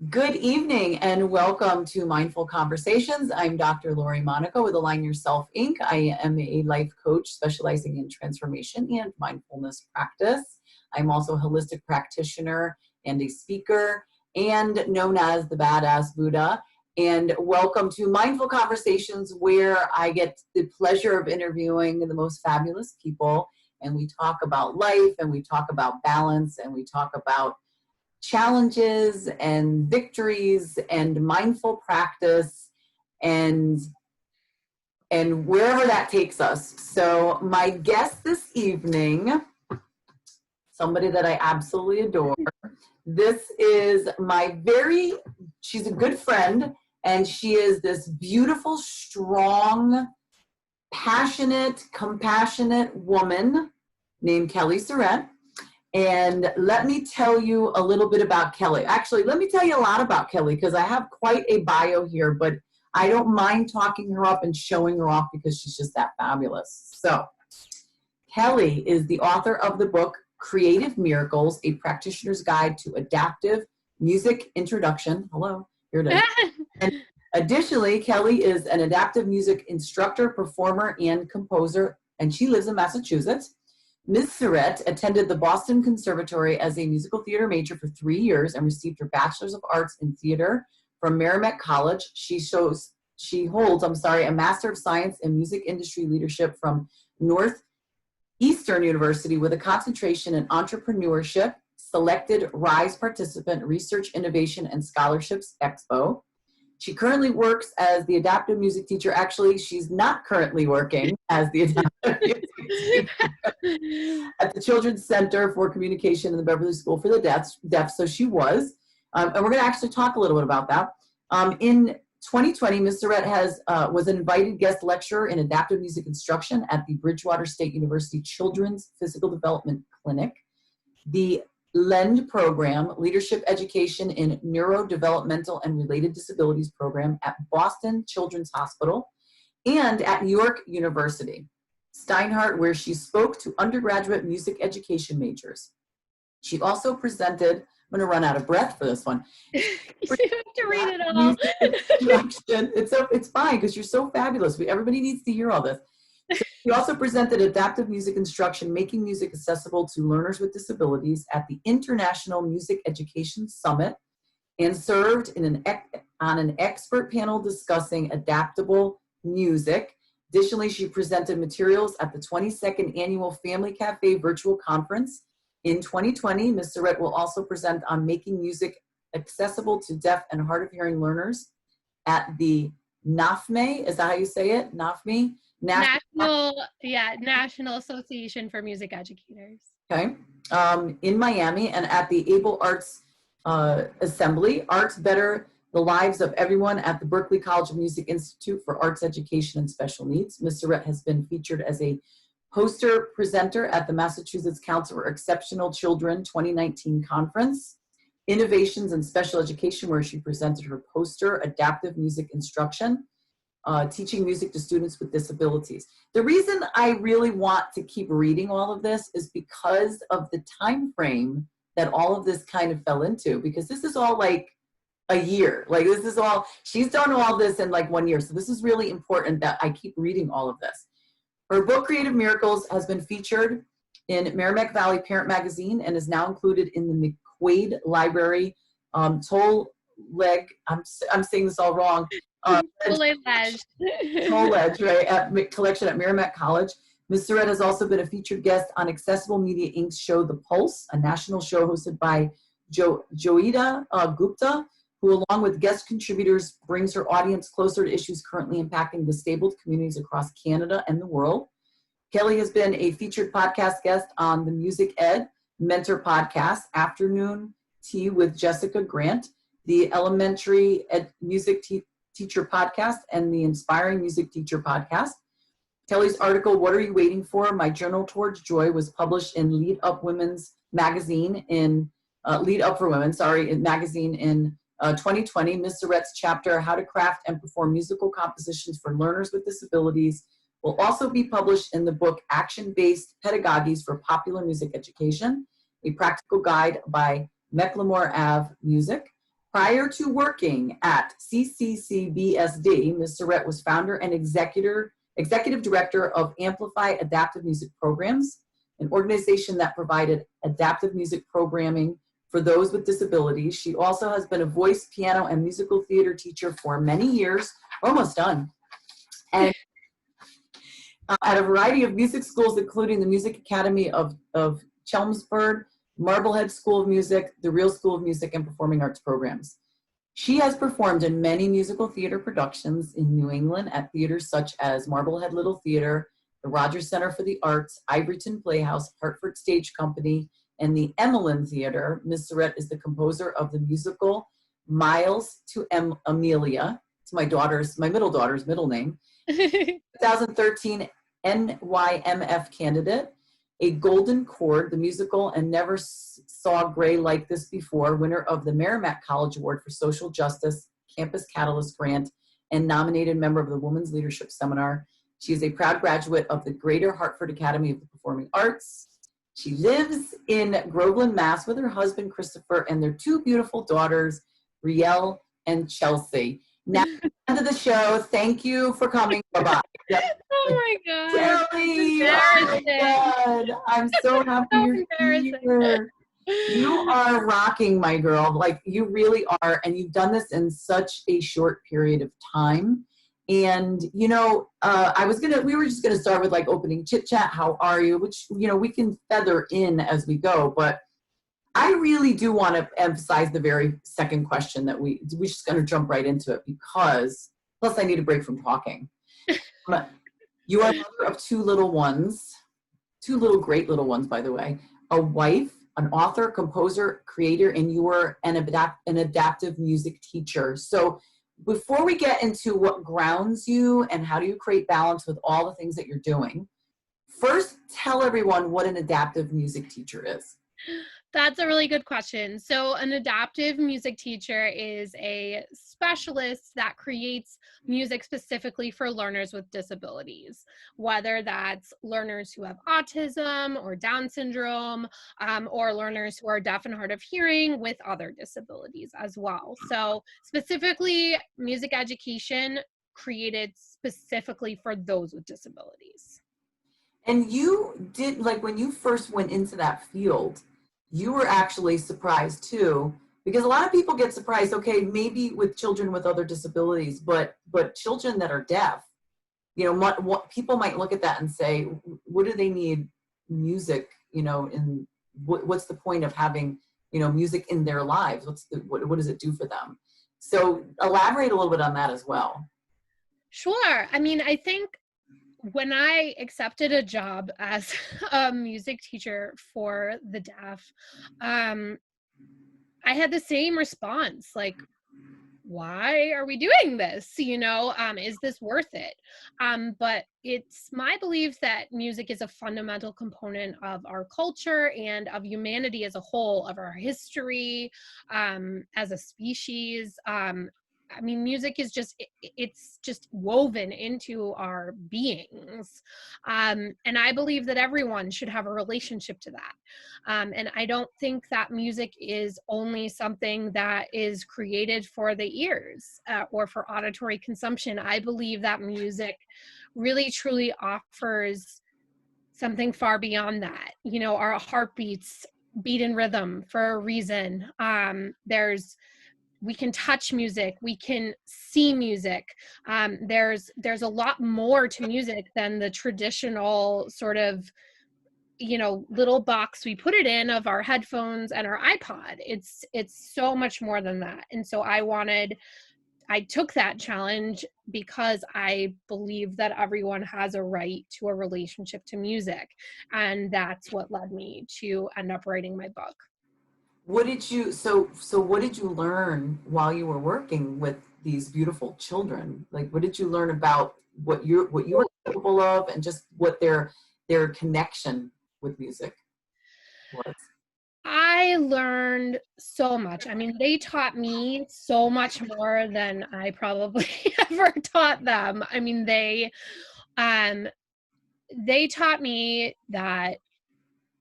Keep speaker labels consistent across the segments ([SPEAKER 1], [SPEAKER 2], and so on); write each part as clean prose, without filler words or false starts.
[SPEAKER 1] Good evening and welcome to Mindful Conversations. I'm Dr. Lori Monaco with Align Yourself Inc. I am a life coach specializing in transformation and mindfulness practice. I'm also a holistic practitioner and a speaker and known as the Badass Buddha. And welcome to Mindful Conversations, where I get the pleasure of interviewing the most fabulous people. And we talk about life, and we talk about balance, and we talk about challenges and victories and mindful practice and wherever that takes us. So my guest this evening, somebody that I absolutely adore. This is she's a good friend, and she is this beautiful, strong, passionate, compassionate woman named Kelly Surette. And let me tell you a little bit about Kelly. Actually, let me tell you a lot about Kelly, because I have quite a bio here, but I don't mind talking her up and showing her off because she's just that fabulous. So Kelly is the author of the book, Creative Miracles, A Practitioner's Guide to Adaptive Music Introduction. Hello, here it is. And additionally, Kelly is an adaptive music instructor, performer, and composer, and she lives in Massachusetts. Ms. Surette attended the Boston Conservatory as a musical theater major for 3 years and received her Bachelor's of Arts in Theater from Merrimack College. She holds a Master of Science in Music Industry Leadership from Northeastern University with a concentration in entrepreneurship, selected RISE participant, Research, Innovation, and Scholarships Expo. She currently works as the adaptive music teacher. Actually, she's not currently working as the adaptive music teacher at the Children's Center for Communication in the Beverly School for the Deaf. So she was. And we're going to actually talk a little bit about that. In 2020, Ms. Surette was an invited guest lecturer in adaptive music instruction at the Bridgewater State University Children's Physical Development Clinic, the LEND program, Leadership Education in Neurodevelopmental and Related Disabilities program at Boston Children's Hospital, and at York University, Steinhardt, where she spoke to undergraduate music education majors. She also presented, I'm going to run out of breath for this one.
[SPEAKER 2] You have to read it all.
[SPEAKER 1] It's fine, because you're so fabulous. Everybody needs to hear all this. So she also presented adaptive music instruction, making music accessible to learners with disabilities at the International Music Education Summit, and served on an expert panel discussing adaptable music. Additionally, she presented materials at the 22nd Annual Family Cafe Virtual Conference. In 2020, Ms. Surette will also present on making music accessible to deaf and hard of hearing learners at the NAFME, is that how you say it? NAFME?
[SPEAKER 2] National Association for Music Educators.
[SPEAKER 1] Okay, in Miami, and at the Able Arts Assembly, Arts Better the Lives of Everyone at the Berklee College of Music Institute for Arts Education and Special Needs. Ms. Surette has been featured as a poster presenter at the Massachusetts Council for Exceptional Children 2019 conference, Innovations in Special Education, where she presented her poster, Adaptive Music Instruction, teaching music to students with disabilities. The reason I really want to keep reading all of this is because of the time frame that all of this kind of fell into, because this is all like a year. Like, this is all, she's done all this in like 1 year. So this is really important that I keep reading all of this. Her book, Creative Miracles, has been featured in Merrimack Valley Parent Magazine and is now included in the McQuaid Library Toll Leg, I'm saying this all wrong,
[SPEAKER 2] Toll-Ledge,
[SPEAKER 1] right, collection at Merrimack College. Ms. Surette has also been a featured guest on Accessible Media Inc.'s show The Pulse, a national show hosted by Joeita Gupta, who along with guest contributors brings her audience closer to issues currently impacting disabled communities across Canada and the world. Kelly has been a featured podcast guest on the Music Ed Mentor podcast, Afternoon Tea with Jessica Grant, the Elementary Ed Music Teacher podcast, and the Inspiring Music Teacher podcast. Kelly's article, What Are You Waiting For? My Journal Towards Joy, was published in Lead Up for Women magazine in 2020. Ms. Surette's chapter, How to Craft and Perform Musical Compositions for Learners with Disabilities, will also be published in the book Action-Based Pedagogies for Popular Music Education, a practical guide by Mecklemore Ave Music. Prior to working at CCCBSD, Ms. Surette was founder and executive director of Amplify Adaptive Music Programs, an organization that provided adaptive music programming for those with disabilities. She also has been a voice, piano, and musical theater teacher for many years, almost done, and at a variety of music schools, including the Music Academy of Chelmsford, Marblehead School of Music, the Real School of Music, and Performing Arts programs. She has performed in many musical theater productions in New England at theaters such as Marblehead Little Theater, the Rogers Center for the Arts, Ivoryton Playhouse, Hartford Stage Company, and the Emmeline Theater. Ms. Surette is the composer of the musical Miles to Amelia. It's my middle daughter's middle name. 2013 NYMF candidate, a Golden Cord, the musical, and Never Saw Gray Like This Before, winner of the Merrimack College Award for Social Justice Campus Catalyst Grant, and nominated member of the Women's Leadership Seminar. She is a proud graduate of the Greater Hartford Academy of the Performing Arts. She lives in Groveland, Mass. With her husband, Christopher, and their two beautiful daughters, Riel and Chelsea. Now, end of the show. Thank you for coming. Bye-bye.
[SPEAKER 2] Oh my God.
[SPEAKER 1] Kelly, oh my God. I'm so happy you're here. You are rocking, my girl. Like, you really are. And you've done this in such a short period of time. And, you know, we were just going to start with like opening chit chat. How are you? Which, you know, we can feather in as we go. But I really do want to emphasize the very second question that we're just going to jump right into it, because plus I need a break from talking. You are mother of two little ones, two great little ones, by the way, a wife, an author, composer, creator, and you are an adaptive music teacher. So before we get into what grounds you and how do you create balance with all the things that you're doing, first tell everyone what an adaptive music teacher is.
[SPEAKER 2] That's a really good question. So an adaptive music teacher is a specialist that creates music specifically for learners with disabilities, whether that's learners who have autism or Down syndrome, or learners who are deaf and hard of hearing with other disabilities as well. So specifically, music education created specifically for those with disabilities.
[SPEAKER 1] And you did, like, when you first went into that field, you were actually surprised too, because a lot of people get surprised, okay, maybe with children with other disabilities, but children that are deaf, you know, what people might look at that and say, what do they need music, you know, and what's the point of having, you know, music in their lives? What does it do for them? So elaborate a little bit on that as well.
[SPEAKER 2] Sure. I mean, I think when I accepted a job as a music teacher for the deaf, I had the same response, like, why are we doing this? You know, is this worth it? But it's my belief that music is a fundamental component of our culture and of humanity as a whole, of our history, as a species. I mean, music is it's just woven into our beings. And I believe that everyone should have a relationship to that. And I don't think that music is only something that is created for the ears or for auditory consumption. I believe that music really, truly offers something far beyond that. You know, our heartbeats beat in rhythm for a reason. We can touch music, we can see music. There's a lot more to music than the traditional sort of, you know, little box we put it in of our headphones and our iPod. It's so much more than that. And so I took that challenge because I believe that everyone has a right to a relationship to music. And that's what led me to end up writing my book.
[SPEAKER 1] What did you what did you learn while you were working with these beautiful children? Like, what did you learn about what you were capable of, and just what their connection with music was?
[SPEAKER 2] I learned so much. I mean, they taught me so much more than I probably ever taught them. I mean, they taught me that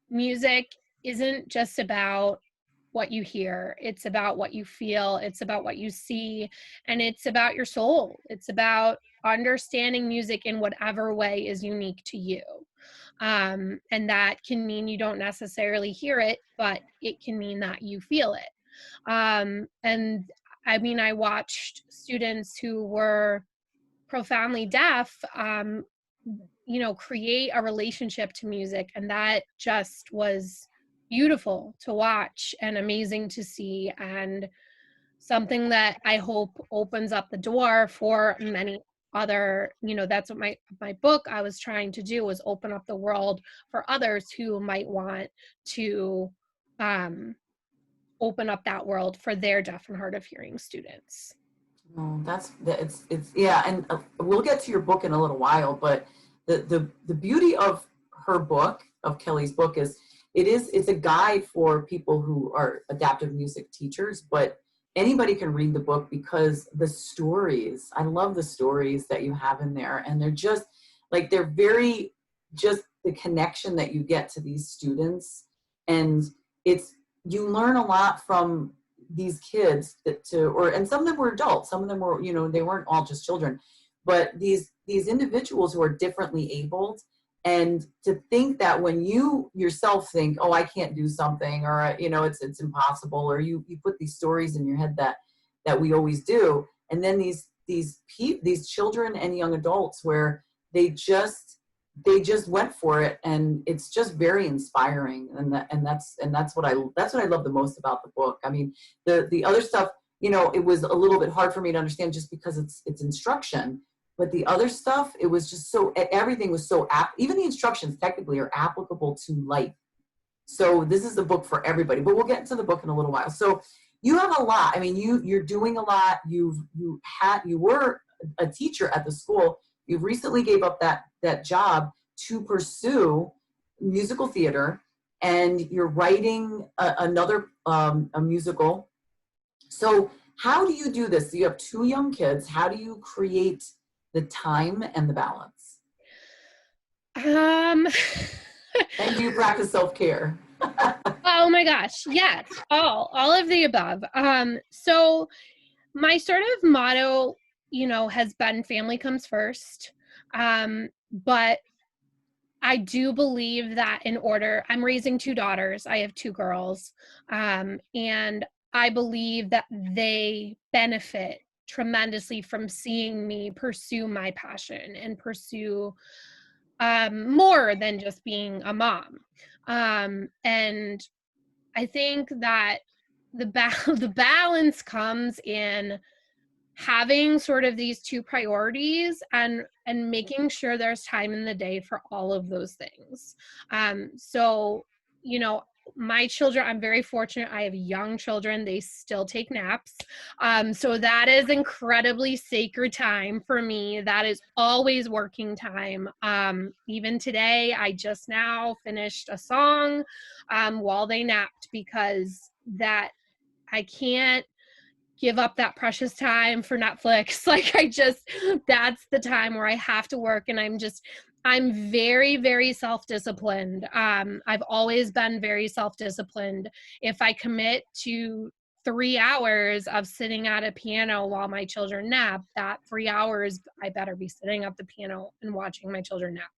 [SPEAKER 2] music isn't just about what you hear. It's about what you feel. It's about what you see. And it's about your soul. It's about understanding music in whatever way is unique to you. And that can mean you don't necessarily hear it, but it can mean that you feel it. And I mean, I watched students who were profoundly deaf, create a relationship to music. And that just was beautiful to watch and amazing to see, and something that I hope opens up the door for many other, that's what my book I was trying to do, was open up the world for others who might want to open up that world for their deaf and hard of hearing students.
[SPEAKER 1] Oh, it's yeah, and we'll get to your book in a little while, but the beauty of her book, of Kelly's book, is it's a guide for people who are adaptive music teachers, but anybody can read the book because the stories, I love the stories that you have in there, and they're just like, they're very, just the connection that you get to these students, and you learn a lot from these kids and some of them were adults, some of them were, they weren't all just children, but these individuals who are differently abled. And to think that when you yourself think, oh, I can't do something, or it's impossible, or you put these stories in your head that we always do, and then these children and young adults where they just went for it, and it's just very inspiring, and that's what I love the most about the book. I mean, the other stuff, it was a little bit hard for me to understand just because it's instruction, but the other stuff, it was just everything was so even the instructions technically are applicable to life. So this is a book for everybody, but we'll get into the book in a little while. So you have a lot. I mean, you're doing a lot. You were a teacher at the school. You've recently gave up that job to pursue musical theater, and you're writing another a musical. So how do you do this? You have 2 young kids. How do you create the time and the balance?
[SPEAKER 2] And
[SPEAKER 1] do you practice self-care?
[SPEAKER 2] Oh my gosh, yes, all of the above. So my sort of motto, has been family comes first. But I do believe that I'm raising 2 daughters. I have 2 girls. And I believe that they benefit tremendously from seeing me pursue my passion and pursue more than just being a mom. And I think that the balance comes in having sort of these 2 priorities and making sure there's time in the day for all of those things. So, my children, I'm very fortunate. I have young children. They still take naps. So that is incredibly sacred time for me. That is always working time. Even today, I just now finished a song while they napped, because that I can't give up that precious time for Netflix. Like, that's the time where I have to work, and I'm very, very self-disciplined. I've always been very self-disciplined. If I commit to 3 hours of sitting at a piano while my children nap, that 3 hours, I better be sitting at the piano and watching my children nap.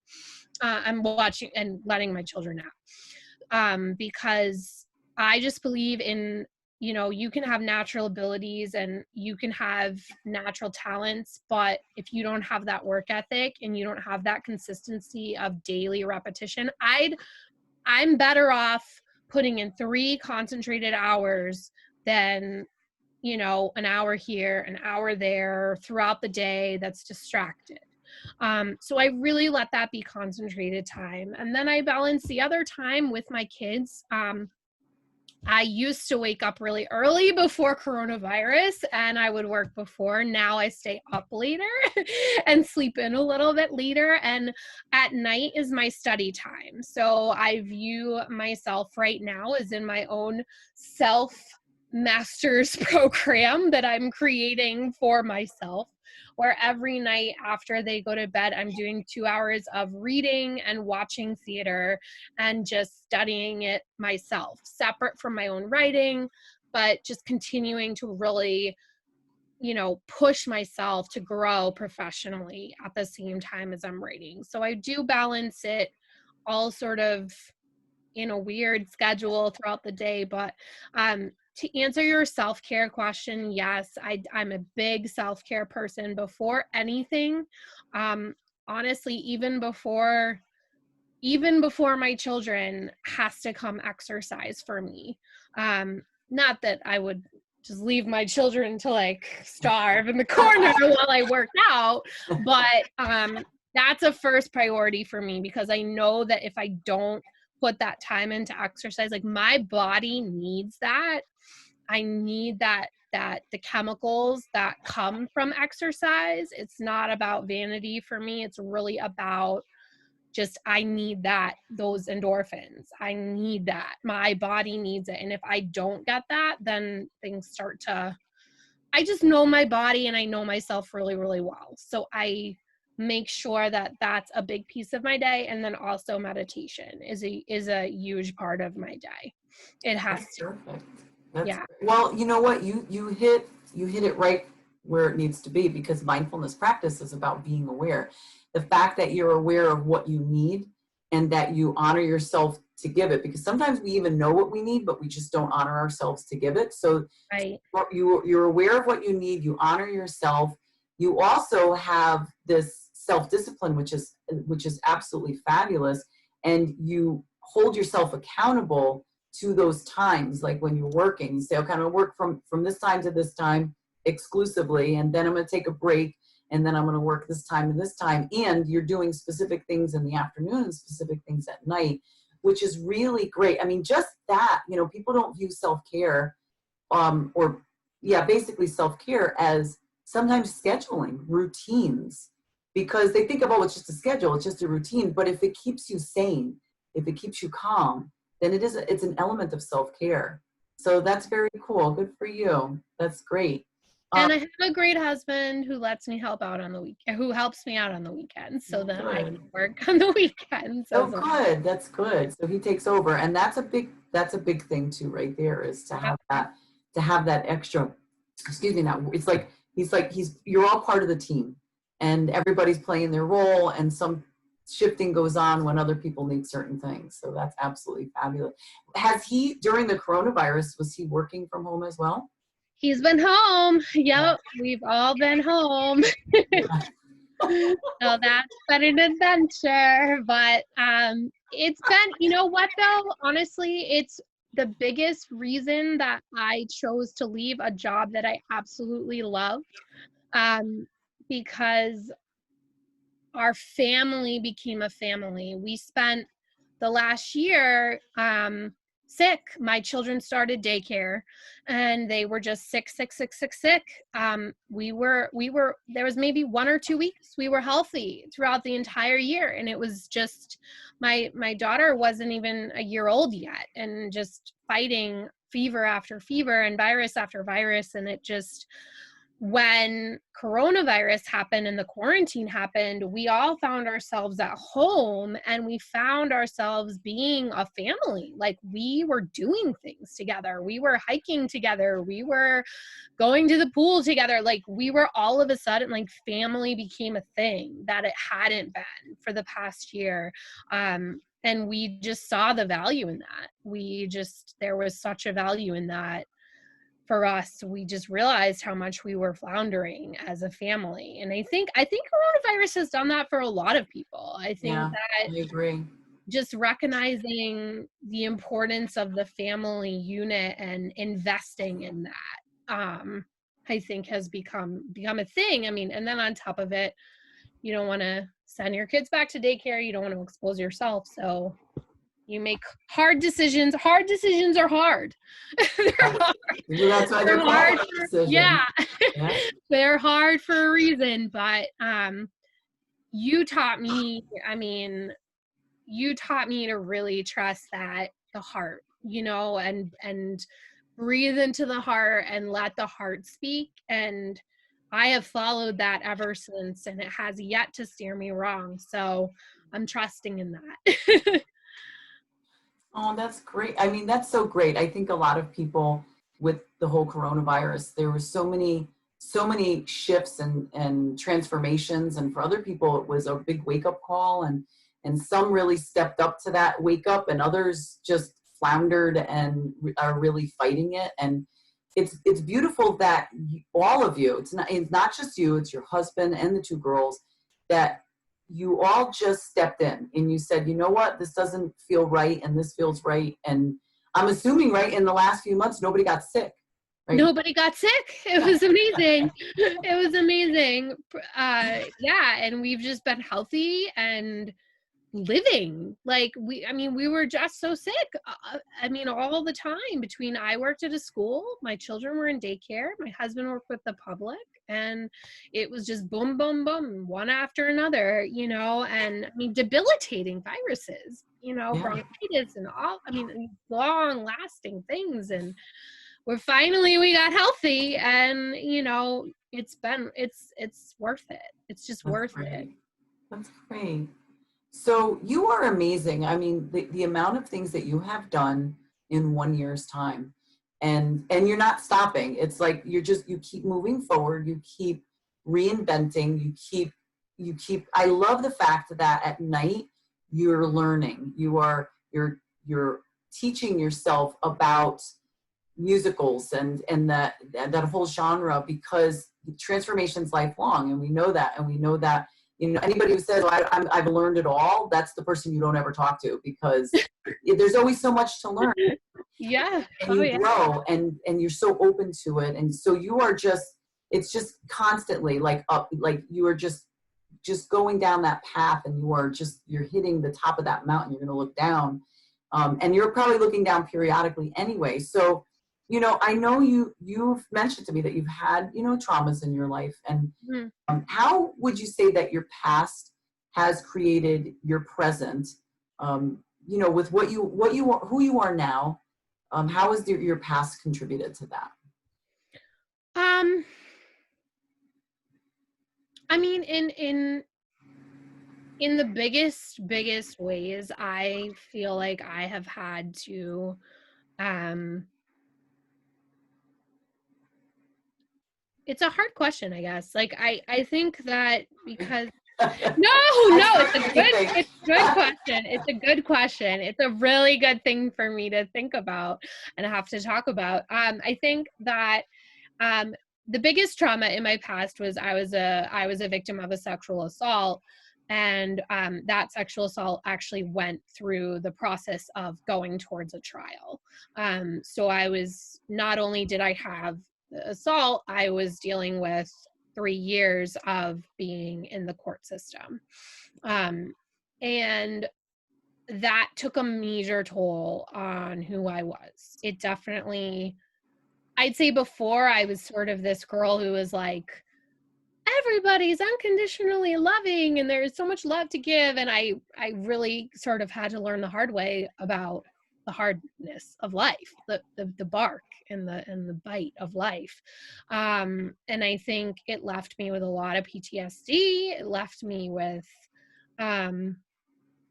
[SPEAKER 2] I'm watching and letting my children nap. Because I just believe in, you can have natural abilities and you can have natural talents, but if you don't have that work ethic and you don't have that consistency of daily repetition, I'm better off putting in 3 concentrated hours than, an hour here, an hour there throughout the day that's distracted. So I really let that be concentrated time. And then I balance the other time with my kids. I used to wake up really early before coronavirus, and I would work before. Now I stay up later and sleep in a little bit later. And at night is my study time. I view myself right now as in my own self master's program that I'm creating for myself. where every night after they go to bed, I'm doing 2 hours of reading and watching theater and just studying it myself, separate from my own writing, but just continuing to really, push myself to grow professionally at the same time as I'm writing. So I do balance it all sort of in a weird schedule throughout the day. But to answer your self-care question, yes, I'm a big self-care person before anything. Honestly, even before my children has to come exercise for me. Not that I would just leave my children to like starve in the corner while I work out, but that's a first priority for me, because I know that if I don't put that time into exercise, like my body needs that. I need that the chemicals that come from exercise. It's not about vanity for me. It's really about just, I need those endorphins. I need that. My body needs it. And if I don't get that, then things start to, I just know my body and I know myself really, really well. So I make sure that that's a big piece of my day. And then also meditation is a huge part of my day. It has
[SPEAKER 1] That's
[SPEAKER 2] to.
[SPEAKER 1] perfect. That's
[SPEAKER 2] Yeah.
[SPEAKER 1] well, you know what? You hit it right where it needs to be, because mindfulness practice is about being aware. The fact that you're aware of what you need and that you honor yourself to give it, because sometimes we even know what we need, but we just don't honor ourselves to give it. So
[SPEAKER 2] Right.
[SPEAKER 1] you're aware of what you need, you honor yourself. You also have this self-discipline, which is absolutely fabulous, and you hold yourself accountable to those times. Like when you're working, you say, okay, I'm gonna work from this time to this time exclusively, and then I'm gonna take a break, and then I'm gonna work this time and this time. And you're doing specific things in the afternoon and specific things at night, which is really great. I mean, just that, people don't view self-care, or yeah, basically self-care as sometimes scheduling routines, because they think of, oh, it's just a schedule, it's just a routine. But if it keeps you sane, if it keeps you calm, then it's an element of self-care. So that's very cool. Good for you. That's great.
[SPEAKER 2] And I have a great husband who lets me help out on the weekend, who helps me out on the weekends. So then I can
[SPEAKER 1] Good.
[SPEAKER 2] work on the weekends
[SPEAKER 1] Oh,
[SPEAKER 2] as well.
[SPEAKER 1] good. That's good. So he takes over, and that's a big thing too, right there, is to have that extra. Excuse me. Now it's like you're all part of the team, and everybody's playing their role, and some shifting goes on when other people need certain things. So that's absolutely fabulous. Has he, during the coronavirus, was he working from home as well?
[SPEAKER 2] He's been home. Yep, we've all been home. So that's been an adventure. But it's been, you know what though? Honestly, it's the biggest reason that I chose to leave a job that I absolutely love. Because our family became a family. We spent the last year sick. My children started daycare and they were just sick, sick, sick, sick, sick. There was maybe 1 or 2 weeks we were healthy throughout the entire year. And it was just, my daughter wasn't even a year old yet, and just fighting fever after fever and virus after virus. And it just, when coronavirus happened and the quarantine happened, we all found ourselves at home, and we found ourselves being a family. Like, we were doing things together. We were hiking together. We were going to the pool together. Like, we were all of a sudden, like, family became a thing that it hadn't been for the past year. And we just saw the value in that. There was such a value in that. For us, we just realized how much we were floundering as a family. And I think coronavirus has done that for a lot of people. I think
[SPEAKER 1] Yeah,
[SPEAKER 2] that
[SPEAKER 1] I agree.
[SPEAKER 2] just recognizing the importance of the family unit and investing in that, I think has become a thing. I mean, and then on top of it, you don't want to send your kids back to daycare. You don't want to expose yourself. So you make hard decisions. Hard decisions are hard. They're hard.
[SPEAKER 1] That's why they're
[SPEAKER 2] They're
[SPEAKER 1] called
[SPEAKER 2] hard
[SPEAKER 1] hard
[SPEAKER 2] for,
[SPEAKER 1] decisions.
[SPEAKER 2] yeah.
[SPEAKER 1] Yeah.
[SPEAKER 2] They're hard for a reason. But you taught me, you taught me to really trust that the heart, and breathe into the heart and let the heart speak. And I have followed that ever since, and it has yet to steer me wrong. So I'm trusting in that.
[SPEAKER 1] Oh, that's great. I mean, that's so great. I think a lot of people with the whole coronavirus, there were so many shifts and transformations. And for other people, it was a big wake up call. And some really stepped up to that wake up, and others just floundered and are really fighting it. And it's beautiful that all of you, it's not just you, it's your husband and the two girls, that you all just stepped in and you said, you know what, this doesn't feel right and this feels right. And I'm assuming, right, in the last few months, nobody got sick, right?
[SPEAKER 2] Nobody got sick. It was amazing. It was amazing. Yeah, and we've just been healthy and living. Like we were just so sick. I mean, all the time. Between, I worked at a school, my children were in daycare, my husband worked with the public, and it was just boom, boom, boom, one after another, and I mean, debilitating viruses,
[SPEAKER 1] Yeah,
[SPEAKER 2] bronchitis and all, I mean, long lasting things. And we got healthy, and it's worth it. It's just
[SPEAKER 1] that's
[SPEAKER 2] worth it.
[SPEAKER 1] great. That's great. So you are amazing. I mean, the amount of things that you have done in 1 year's time, and you're not stopping. It's like you keep moving forward, you keep reinventing, you keep I love the fact that at night you're learning. You're teaching yourself about musicals and that whole genre, because transformation's lifelong, and we know that. And we know that, anybody who says, I've learned it all, that's the person you don't ever talk to, because there's always so much to learn.
[SPEAKER 2] Yeah.
[SPEAKER 1] And
[SPEAKER 2] Oh
[SPEAKER 1] you
[SPEAKER 2] yeah.
[SPEAKER 1] grow, and you're so open to it. And so you are it's just constantly like up, like you are just going down that path, and you're hitting the top of that mountain. You're going to look down, and you're probably looking down periodically anyway. So I know you've mentioned to me that you've had traumas in your life. And
[SPEAKER 2] Mhm.
[SPEAKER 1] how would you say that your past has created your present, with who you are now? How has your past contributed to that?
[SPEAKER 2] Um, I mean, in the biggest ways, I feel like I have had to, um, it's a hard question, I guess. Like, I think that because no,
[SPEAKER 1] As
[SPEAKER 2] no,
[SPEAKER 1] for anything.
[SPEAKER 2] it's a good question. It's a good question. It's a really good thing for me to think about and have to talk about. I think that um, the biggest trauma in my past was I was a victim of a sexual assault, and that sexual assault actually went through the process of going towards a trial. So I was, not only did I have the assault, I was dealing with 3 years of being in the court system. And that took a major toll on who I was. It definitely, I'd say before I was sort of this girl who was like, everybody's unconditionally loving and there's so much love to give. And I really sort of had to learn the hard way about the hardness of life, the bark and the bite of life. And I think it left me with a lot of PTSD. It left me with a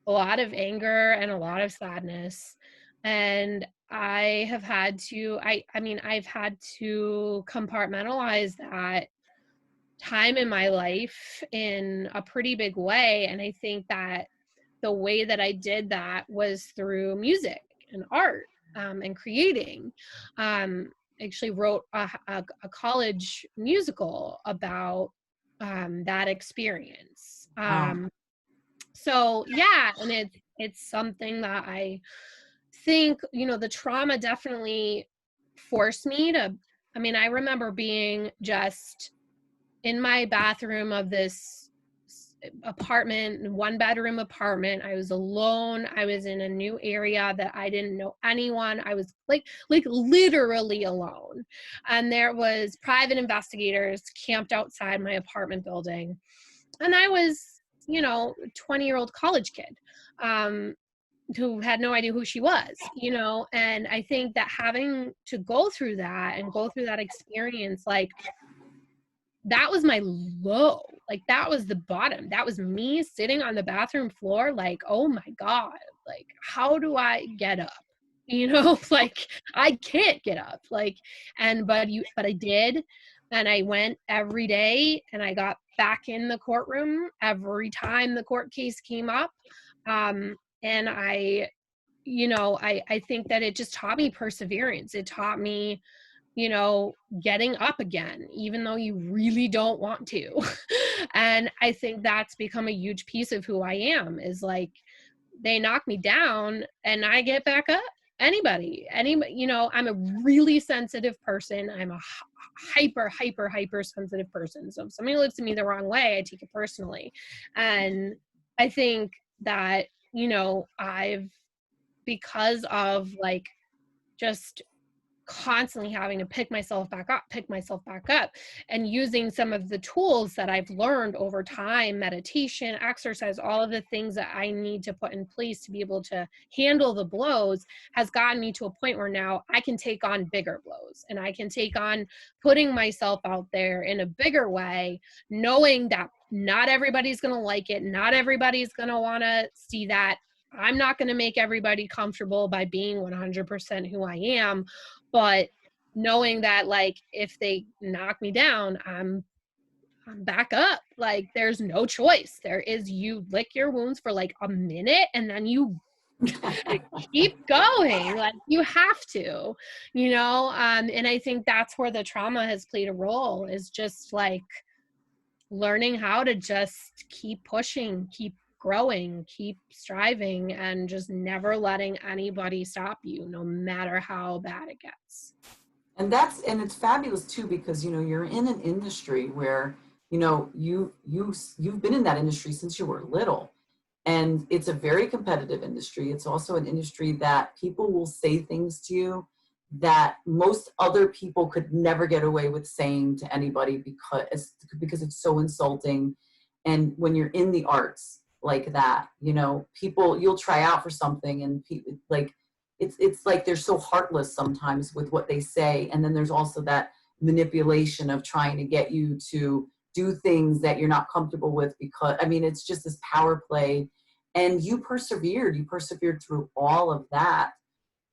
[SPEAKER 2] lot of anger and a lot of sadness. And I have had to, I mean, I've had to compartmentalize that time in my life in a pretty big way. And I think that the way that I did that was through music and art, and creating. Actually wrote a college musical about that experience.
[SPEAKER 1] Wow.
[SPEAKER 2] So yeah, and it's something that I think, the trauma definitely forced me to, I mean, I remember being just in my bathroom of this apartment, one bedroom apartment. I was alone. I was in a new area that I didn't know anyone. I was like literally alone. And there was private investigators camped outside my apartment building. And I was, 20-year-old college kid. Who had no idea who she was, and I think that having to go through that and go through that experience, like, that was my low. Like, that was the bottom. That was me sitting on the bathroom floor, like, oh my God, like, how do I get up? Like, I can't get up. Like, but I did. And I went every day, and I got back in the courtroom every time the court case came up. And I think that it just taught me perseverance. It taught me, getting up again, even though you really don't want to. And I think that's become a huge piece of who I am, is like, they knock me down and I get back up. Anybody, I'm a really sensitive person. I'm a hyper sensitive person. So if somebody looks at me the wrong way, I take it personally. And I think that, because of like just constantly having to pick myself back up, and using some of the tools that I've learned over time, meditation, exercise, all of the things that I need to put in place to be able to handle the blows, has gotten me to a point where now I can take on bigger blows, and I can take on putting myself out there in a bigger way, knowing that not everybody's going to like it. Not everybody's going to want to see that. I'm not going to make everybody comfortable by being 100% who I am, but knowing that, like, if they knock me down, I'm back up. Like, there's no choice. There is, you lick your wounds for like a minute and then you keep going. Like, you have to, and I think that's where the trauma has played a role, is just like learning how to just keep pushing, keep growing, keep striving, and just never letting anybody stop you, no matter how bad it gets.
[SPEAKER 1] And it's fabulous too, because you're in an industry where you've been in that industry since you were little, and it's a very competitive industry. It's also an industry that people will say things to you that most other people could never get away with saying to anybody, because it's so insulting. And when you're in the arts like that, people, you'll try out for something, and people, like, it's like they're so heartless sometimes with what they say. And then there's also that manipulation of trying to get you to do things that you're not comfortable with, because it's just this power play. And you persevered through all of that,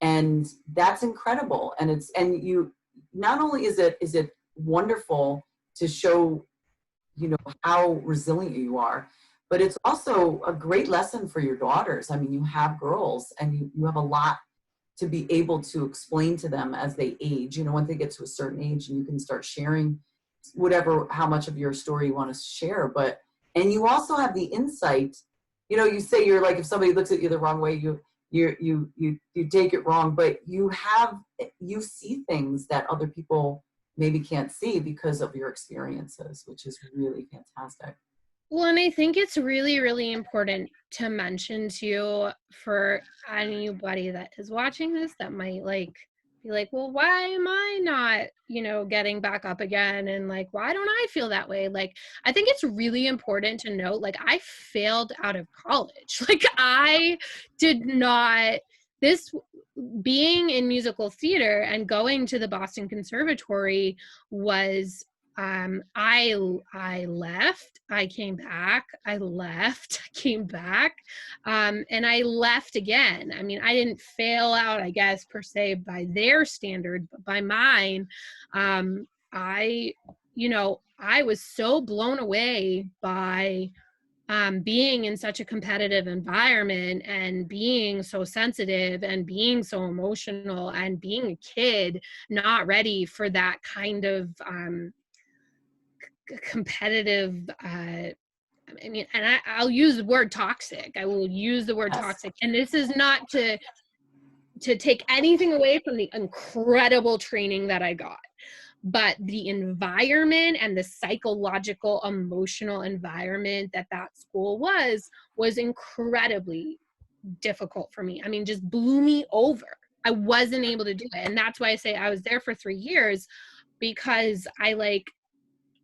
[SPEAKER 1] and that's incredible. And you, not only is it wonderful to show how resilient you are, but it's also a great lesson for your daughters. You have girls, and you have a lot to be able to explain to them as they age. Once they get to a certain age, and you can start sharing how much of your story you want to share. And you also have the insight. You say, you're like, if somebody looks at you the wrong way, you take it wrong, but you see things that other people maybe can't see because of your experiences, which is really fantastic.
[SPEAKER 2] Well, and I think it's really, really important to mention too, for anybody that is watching this that might be like, well, why am I not, getting back up again? And like, why don't I feel that way? Like, I think it's really important to note, like, I failed out of college. Like, I did not, being in musical theater and going to the Boston Conservatory was, I left, I came back, I left, I came back, and I left again. I didn't fail out, I guess, per se, by their standard, but by mine. I was so blown away by being in such a competitive environment, and being so sensitive, and being so emotional, and being a kid not ready for that kind of competitive, and I'll use the word toxic. I will use the word toxic. And this is not to take anything away from the incredible training that I got, but the environment and the psychological, emotional environment that school was incredibly difficult for me. Just blew me over. I wasn't able to do it. And that's why I say I was there for 3 years, because I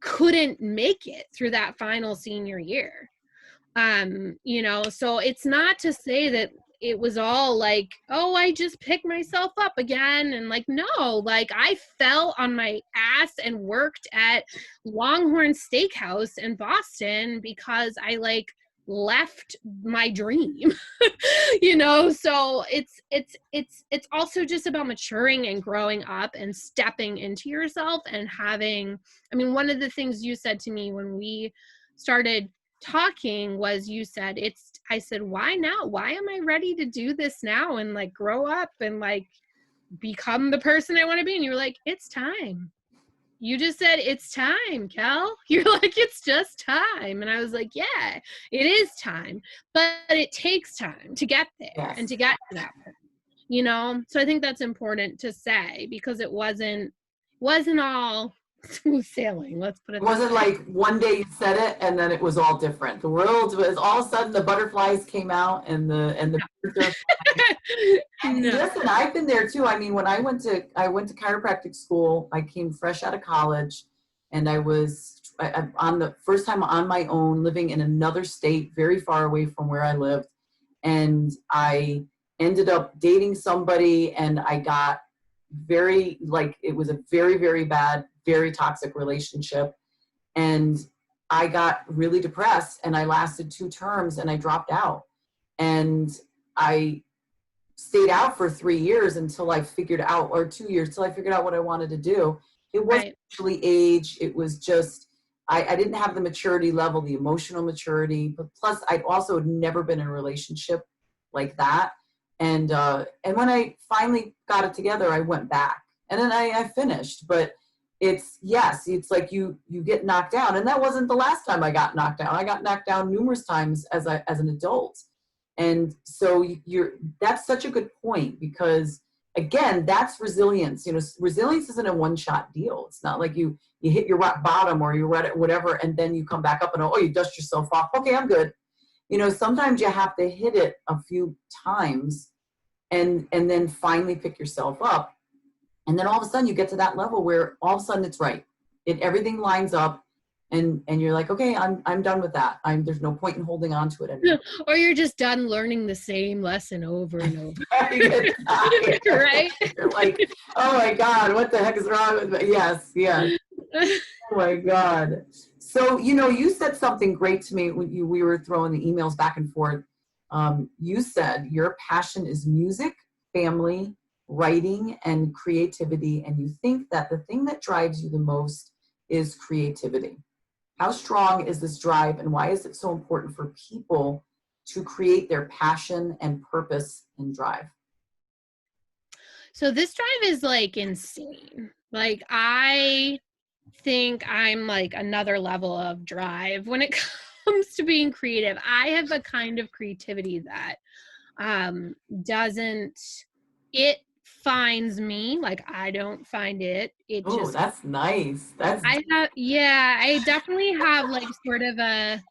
[SPEAKER 2] couldn't make it through that final senior year. So it's not to say that it was all like, oh, I just picked myself up again. And like, no, like I fell on my ass and worked at Longhorn Steakhouse in Boston because I like left my dream. So it's also just about maturing and growing up and stepping into yourself and having, I mean, one of the things you said to me when we started talking was, I said, why now? Why am I ready to do this now and like grow up and like become the person I want to be? And you were like, it's time. You just said, it's time, Kel. You're like, it's just time. And I was like, yeah, it is time, but it takes time to get there.
[SPEAKER 1] Yes.
[SPEAKER 2] And to get to that point, So I think that's important to say, because it wasn't all smooth sailing. Let's put it.
[SPEAKER 1] It wasn't like one day you said it and then it was all different. The world was, all of a sudden the butterflies came out and the birds are flying. And listen, I've been there too. I mean, when I went to chiropractic school, I came fresh out of college, and I was on the first time on my own, living in another state, very far away from where I lived. And I ended up dating somebody, and I got it was a very, very bad, very toxic relationship. And I got really depressed, and I lasted 2 terms and I dropped out. And I stayed out for 3 years until I figured out, or 2 years till I figured out what I wanted to do. It wasn't actually age. It was just, I didn't have the maturity level, the emotional maturity, but plus I'd also never been in a relationship like that. And when I finally got it together, I went back, and then I finished. But it's like you get knocked down, and that wasn't the last time I got knocked down. I got knocked down numerous times as an adult. And so that's such a good point, because again, that's resilience. Resilience isn't a one-shot deal. It's not like you hit your rock bottom or you're at whatever, and then you come back up and you dust yourself off. Okay, I'm good. Sometimes you have to hit it a few times and then finally pick yourself up. And then all of a sudden you get to that level where all of a sudden it's right. Everything lines up, and you're like, okay, I'm done with that. There's no point in holding on to it anymore.
[SPEAKER 2] Or you're just done learning the same lesson over and over.
[SPEAKER 1] Right? You're like, oh my God, what the heck is wrong with me? Yes. Oh my God. So, you said something great to me when we were throwing the emails back and forth. You said your passion is music, family, writing, and creativity, and you think that the thing that drives you the most is creativity. How strong is this drive, and why is it so important for people to create their passion and purpose and drive?
[SPEAKER 2] So this drive is like insane. Like, I think I'm like another level of drive when it comes to being creative. I have a kind of creativity that it finds me, like I don't find it.
[SPEAKER 1] Oh, that's nice.
[SPEAKER 2] I definitely have like sort of the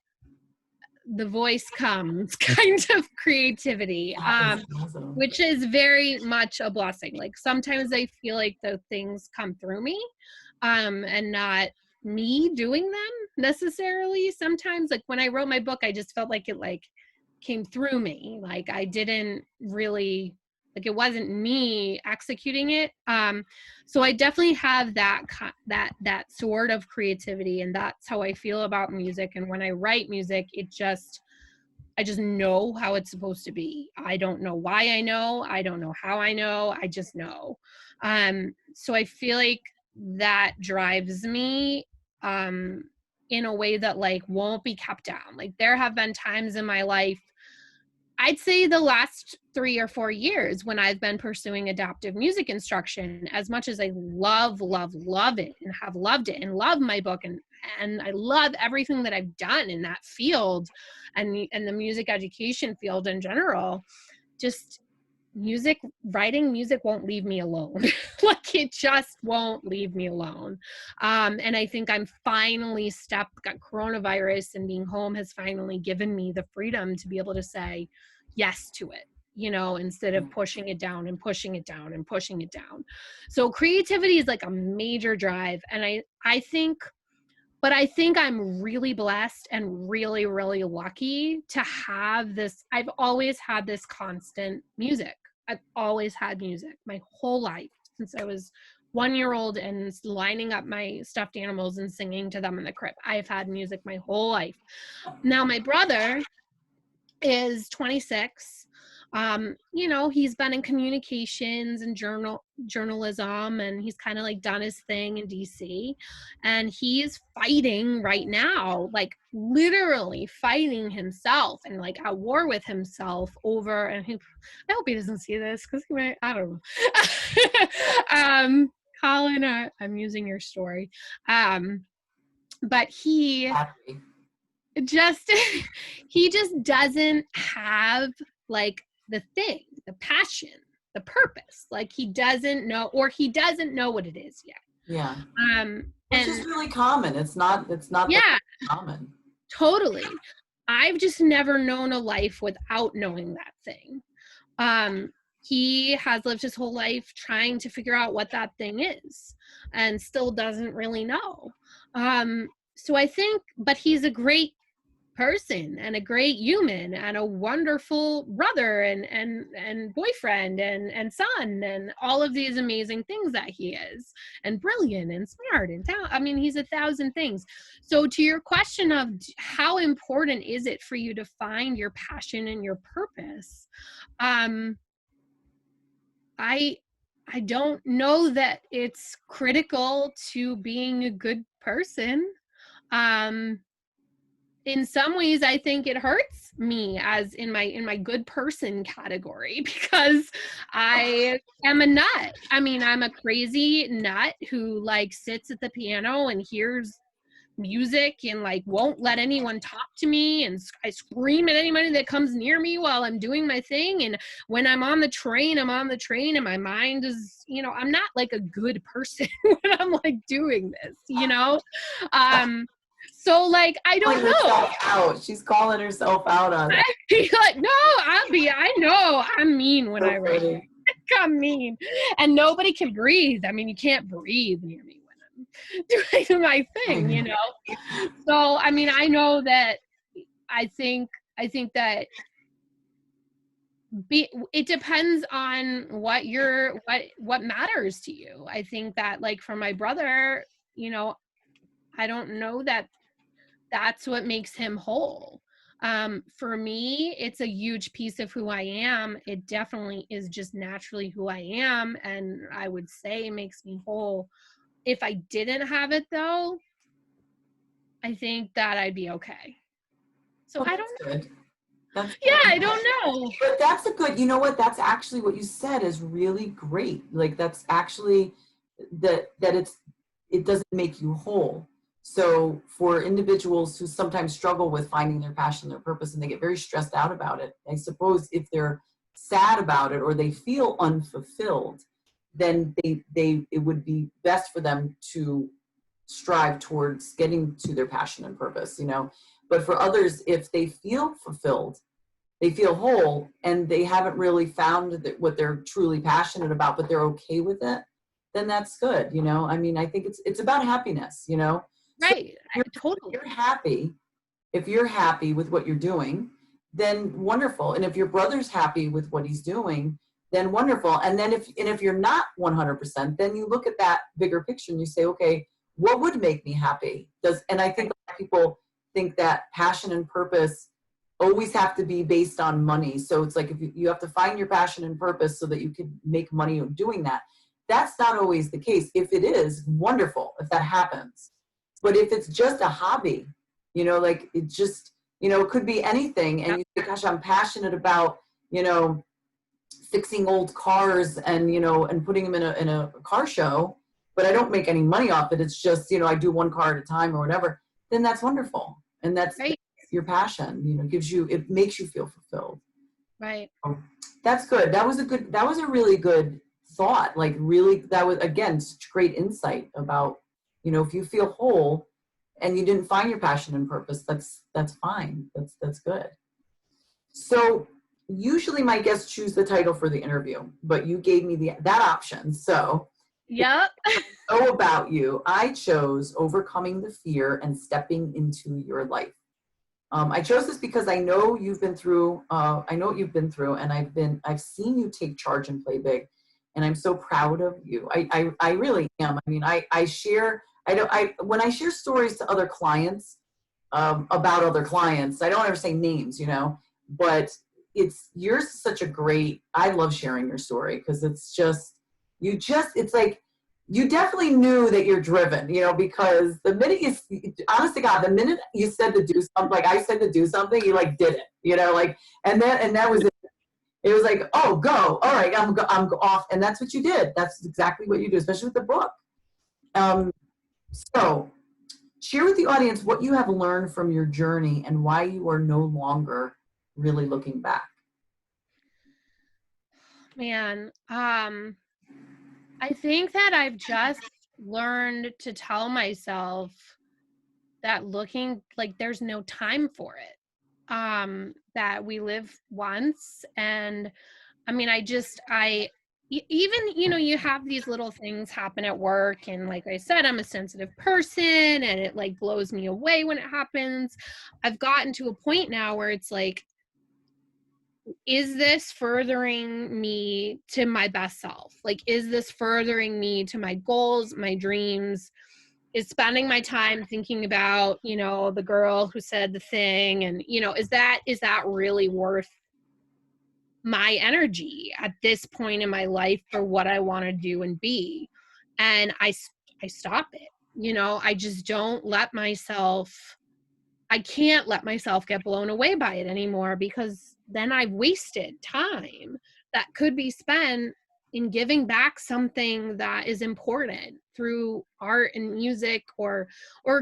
[SPEAKER 2] voice comes kind of creativity,
[SPEAKER 1] awesome.
[SPEAKER 2] which is very much a blessing. Like sometimes I feel like the things come through me, and not me doing them necessarily. Sometimes, like when I wrote my book, I just felt like it like came through me. Like I didn't really, like it wasn't me executing it. So I definitely have that sort of creativity, and that's how I feel about music. And when I write music, I just know how it's supposed to be. I don't know why I know. I don't know how I know. I just know. So I feel like that drives me in a way that like won't be kept down. Like there have been times in my life, I'd say the last 3 or 4 years, when I've been pursuing adaptive music instruction, as much as I love it and have loved it and love my book and I love everything that I've done in that field and the music education field in general, just writing music won't leave me alone. Like it just won't leave me alone. And I think I'm finally got coronavirus, and being home has finally given me the freedom to be able to say yes to it, instead of pushing it down and pushing it down and pushing it down. So creativity is like a major drive. And I think But I think I'm really blessed and really, really lucky to have this. I've always had this constant music. I've always had music my whole life since I was 1 year old and lining up my stuffed animals and singing to them in the crib. I've had music my whole life. Now, my brother is 26. You know, he's been in communications and journalism, and he's kind of like done his thing in DC, and he's fighting right now, like literally fighting himself and like at war with himself over, and I hope he doesn't see this because he might, I don't know. Colin, I'm using your story. But he just he just doesn't have like the thing, the passion, the purpose. Like he doesn't know, or he doesn't know what it is yet.
[SPEAKER 1] Yeah. Which
[SPEAKER 2] And
[SPEAKER 1] is really common. It's not
[SPEAKER 2] yeah,
[SPEAKER 1] that common.
[SPEAKER 2] totally. I've just never known a life without knowing that thing. He has lived his whole life trying to figure out what that thing is and still doesn't really know. So I think, but he's a great person and a great human and a wonderful brother and boyfriend and son and all of these amazing things that he is, and brilliant and smart and I mean, he's 1,000 things. So to your question of how important is it for you to find your passion and your purpose, I don't know that it's critical to being a good person. In some ways, I think it hurts me as in my good person category, because I am a nut. I mean, I'm a crazy nut who like sits at the piano and hears music and like won't let anyone talk to me, and I scream at anybody that comes near me while I'm doing my thing. And when I'm on the train, I'm on the train and my mind is, you know, I'm not like a good person when I'm like doing this, you know. So like, I don't know.
[SPEAKER 1] Out. She's calling herself out on it.
[SPEAKER 2] I'd be like, no, I know I'm mean when I write. I'm mean. And nobody can breathe. I mean, you can't breathe near me when I'm doing my thing, you know? So, I mean, I know that I think that it depends on what matters to you. I think that like for my brother, you know, I don't know that that's what makes him whole. For me, it's a huge piece of who I am. It definitely is just naturally who I am, and I would say it makes me whole. If I didn't have it though, I think that I'd be okay. So I don't know. I don't know.
[SPEAKER 1] But that's a good, you know what, that's actually what you said is really great. Like that's actually that it doesn't make you whole. So for individuals who sometimes struggle with finding their passion, their purpose, and they get very stressed out about it, I suppose if they're sad about it or they feel unfulfilled, then it would be best for them to strive towards getting to their passion and purpose, you know. But for others, if they feel fulfilled, they feel whole, and they haven't really found what they're truly passionate about, but they're okay with it, then that's good, you know. I mean, I think it's about happiness, you know.
[SPEAKER 2] Right.
[SPEAKER 1] So
[SPEAKER 2] Totally.
[SPEAKER 1] if you're happy with what you're doing, then wonderful. And if your brother's happy with what he's doing, then wonderful. And then if you're not 100%, then you look at that bigger picture and you say, okay, what would make me happy? And I think a lot of people think that passion and purpose always have to be based on money. So it's like if you have to find your passion and purpose so that you can make money doing that. That's not always the case. If it is, wonderful if that happens. But if it's just a hobby, you know, like it just, you know, it could be anything. And you say, gosh, I'm passionate about, you know, fixing old cars and, you know, and putting them in a car show, but I don't make any money off it. It's just, you know, I do one car at a time or whatever. Then that's wonderful. And that's your passion, you know, it makes you feel fulfilled.
[SPEAKER 2] Right.
[SPEAKER 1] That's good. That was a really good thought. Like really, that was, again, such great insight about, you know, if you feel whole and you didn't find your passion and purpose, that's fine. That's good. So usually my guests choose the title for the interview, but you gave me that option. So
[SPEAKER 2] yep.
[SPEAKER 1] so about you. I chose overcoming the fear and stepping into your life. I chose this because I know you've been through, I know what you've been through, and I've seen you take charge and play big, and I'm so proud of you. I really am. I mean, I share, when I share stories to other clients, about other clients, I don't ever say names, you know, but you're such a great, I love sharing your story because it's just, it's like, you definitely knew that you're driven, you know, because the minute honest to God, the minute you said to do something, like I said to do something, you like did it, you know, like, and that was it. It was like, oh, go, all right, I'm off, and that's what you did. That's exactly what you do, especially with the book. Um, so, share with the audience what you have learned from your journey and why you are no longer really looking back.
[SPEAKER 2] Man, I think that I've just learned to tell myself that looking, like, there's no time for it. That we live once, and I mean, even, you know, you have these little things happen at work, and like I said, I'm a sensitive person, and it like blows me away when it happens. I've gotten to a point now where it's like, is this furthering me to my best self? Like, is this furthering me to my goals, my dreams? Is spending my time thinking about, you know, the girl who said the thing, and, you know, is that really worth my energy at this point in my life for what I want to do and be? And I stop it. You know, I just don't let myself, I can't let myself get blown away by it anymore, because then I've wasted time that could be spent in giving back something that is important through art and music, or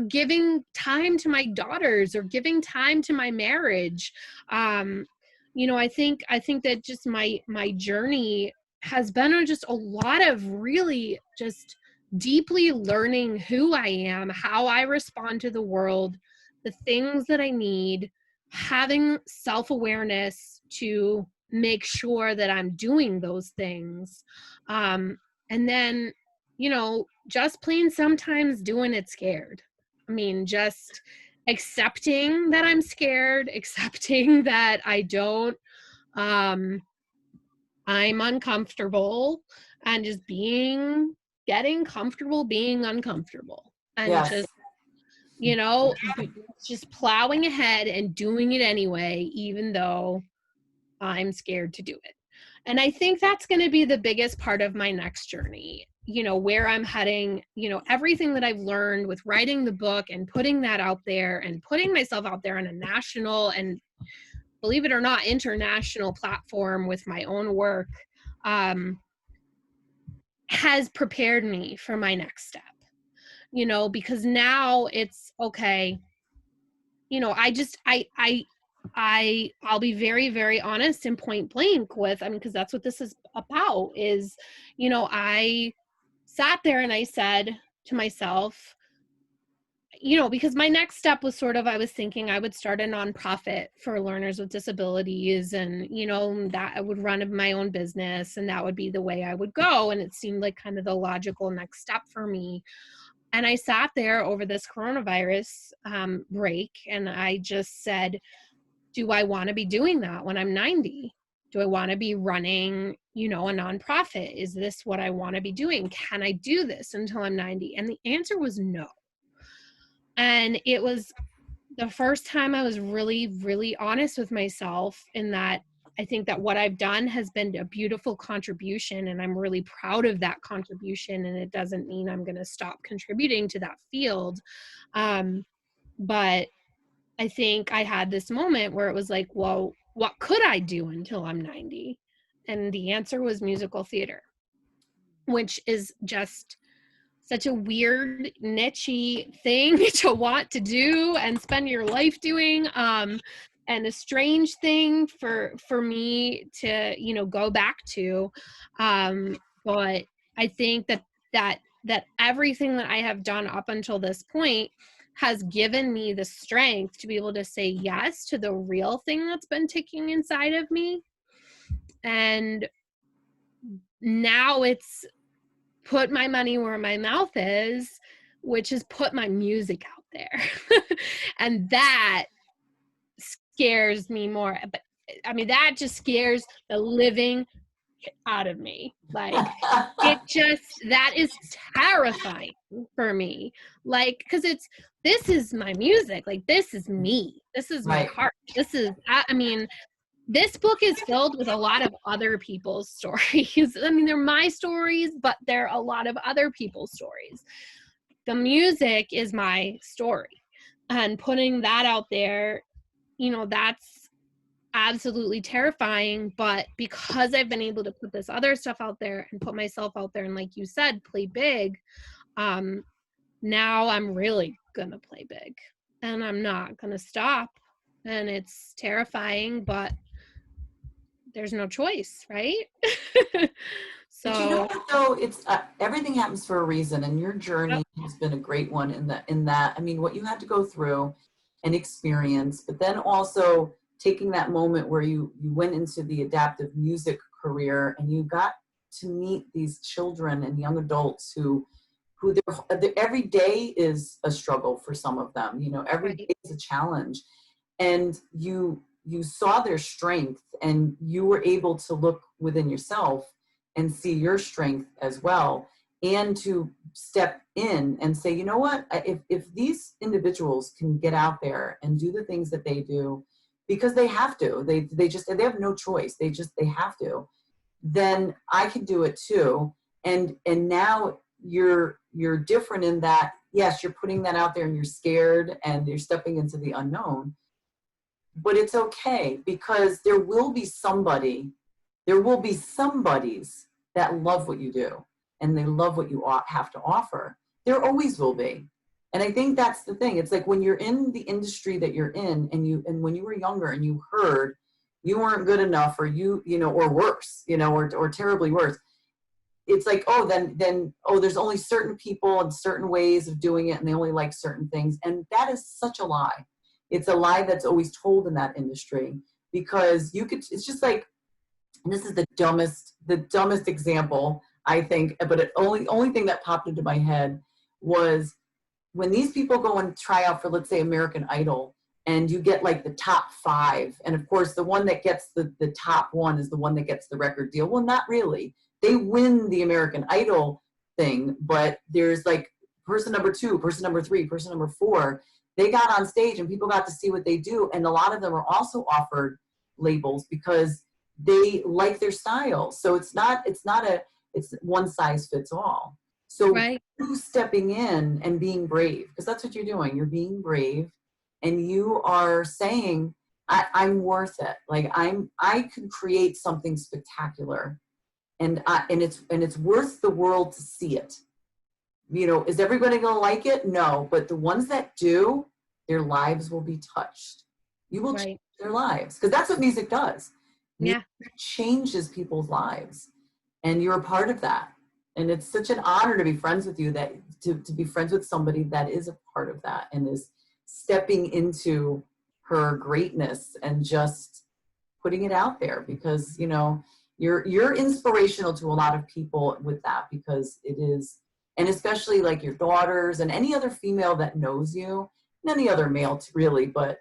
[SPEAKER 2] giving time to my daughters, or giving time to my marriage. You know, I think that just my journey has been on just a lot of really just deeply learning who I am, how I respond to the world, the things that I need, having self-awareness to make sure that I'm doing those things. And then, you know, just plain sometimes doing it scared. I mean, just accepting that I'm scared, accepting that um, I'm uncomfortable, and just getting comfortable being uncomfortable, and
[SPEAKER 1] Yes.
[SPEAKER 2] just, you know, just plowing ahead and doing it anyway, even though I'm scared to do it. And I think that's going to be the biggest part of my next journey, you know, where I'm heading, you know, everything that I've learned with writing the book and putting that out there and putting myself out there on a national and, believe it or not, international platform with my own work, um, has prepared me for my next step, you know, because now it's okay. You know, I'll be very, very honest and point blank with, I mean, because that's what this is about, is, you know, I sat there and I said to myself, you know, because my next step was sort of, I was thinking I would start a nonprofit for learners with disabilities, and, you know, that I would run my own business, and that would be the way I would go. And it seemed like kind of the logical next step for me. And I sat there over this coronavirus break, and I just said, do I want to be doing that when I'm 90? Do I want to be running, you know, a nonprofit? Is this what I want to be doing? Can I do this until I'm 90? And the answer was no. And it was the first time I was really, really honest with myself, in that I think that what I've done has been a beautiful contribution, and I'm really proud of that contribution. And it doesn't mean I'm going to stop contributing to that field. But I think I had this moment where it was like, well, what could I do until I'm 90? And the answer was musical theater, which is just such a weird, niche-y thing to want to do and spend your life doing, and a strange thing for me to, you know, go back to. But I think that everything that I have done up until this point has given me the strength to be able to say yes to the real thing that's been ticking inside of me. And now it's put my money where my mouth is, which is put my music out there. And that scares me more. But I mean, that just scares the living out of me. Like, that is terrifying for me. Like, because this is my music. Like, this is me. This is my
[SPEAKER 1] Right.
[SPEAKER 2] heart. I mean, this book is filled with a lot of other people's stories. I mean, they're my stories, but they're a lot of other people's stories. The music is my story. And putting that out there, that's absolutely terrifying. But because I've been able to put this other stuff out there and put myself out there and, like you said, play big, now I'm really gonna play big and I'm not gonna stop. And it's terrifying, but there's no choice, right? So,
[SPEAKER 1] but you know what though, it's everything happens for a reason, and your journey has been a great one in that, I mean, what you had to go through and experience, but then also taking that moment where you went into the adaptive music career and you got to meet these children and young adults who every day is a struggle for some of them, every day is a challenge, and you saw their strength and you were able to look within yourself and see your strength as well, and to step in and say, you know what, if these individuals can get out there and do the things that they do because they have to, they have no choice, they have to, then I can do it too. And now you're different in that, yes, you're putting that out there and you're scared and you're stepping into the unknown, but it's okay, because there will be somebodies that love what you do and they love what you have to offer. There always will be. And I think that's the thing. It's like when you're in the industry that you're in, and when you were younger and you heard you weren't good enough, or or worse, or terribly worse, it's like, oh, then there's only certain people and certain ways of doing it, and they only like certain things. And that is such a lie. It's a lie that's always told in that industry, because it's just like, and this is the dumbest example, I think, but the only thing that popped into my head was when these people go and try out for, let's say, American Idol, and you get like the top 5, and of course the one that gets the top one is the one that gets the record deal. Well, not really. They win the American Idol thing, but there's like person number 2, person number 3, person number 4. They got on stage and people got to see what they do, and a lot of them are also offered labels because they like their style. So it's one size fits all. So you stepping in and being brave, because that's what you're doing. You're being brave, and you are saying, I'm worth it. Like I can create something spectacular, and it's worth the world to see it. Is everybody going to like it? No, but the ones that do, their lives will be touched. You will change their lives, because that's what music does. Music changes people's lives, and you're a part of that. And it's such an honor to be friends with you, that to be friends with somebody that is a part of that and is stepping into her greatness and just putting it out there, because you're inspirational to a lot of people with that, because it is. And especially like your daughters and any other female that knows you, and any other male really, but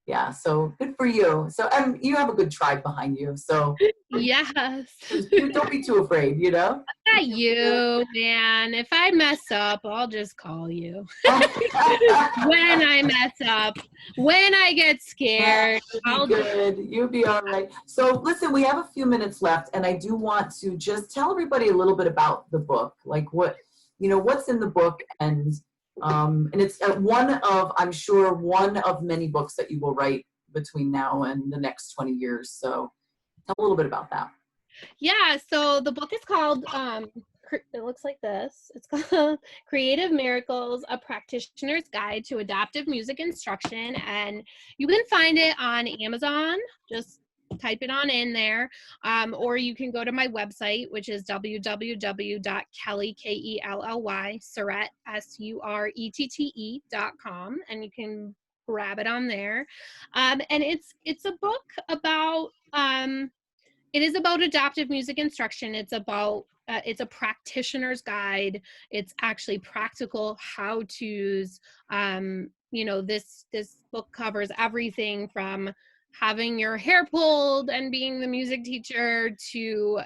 [SPEAKER 1] yeah, so good for you. So you have a good tribe behind you. So
[SPEAKER 2] yes.
[SPEAKER 1] Don't be too afraid,
[SPEAKER 2] Not you, man. If I mess up, I'll just call you. When I mess up, when I get scared,
[SPEAKER 1] You'll be good. You'll be all right. So listen, we have a few minutes left, and I do want to just tell everybody a little bit about the book, like what's in the book, and it's I'm sure one of many books that you will write between now and the next 20 years. So tell a little bit about that.
[SPEAKER 2] Yeah, so the book is called, it looks like this. It's called Creative Miracles, A Practitioner's Guide to Adaptive Music Instruction, and you can find it on Amazon. Just type it on in there, or you can go to my website, which is www.kelly, Surette, Surette.com, and you can grab it on there. And it's a book about it is about adaptive music instruction. It's about it's a practitioner's guide. It's actually practical how-tos. This book covers everything from having your hair pulled and being the music teacher to,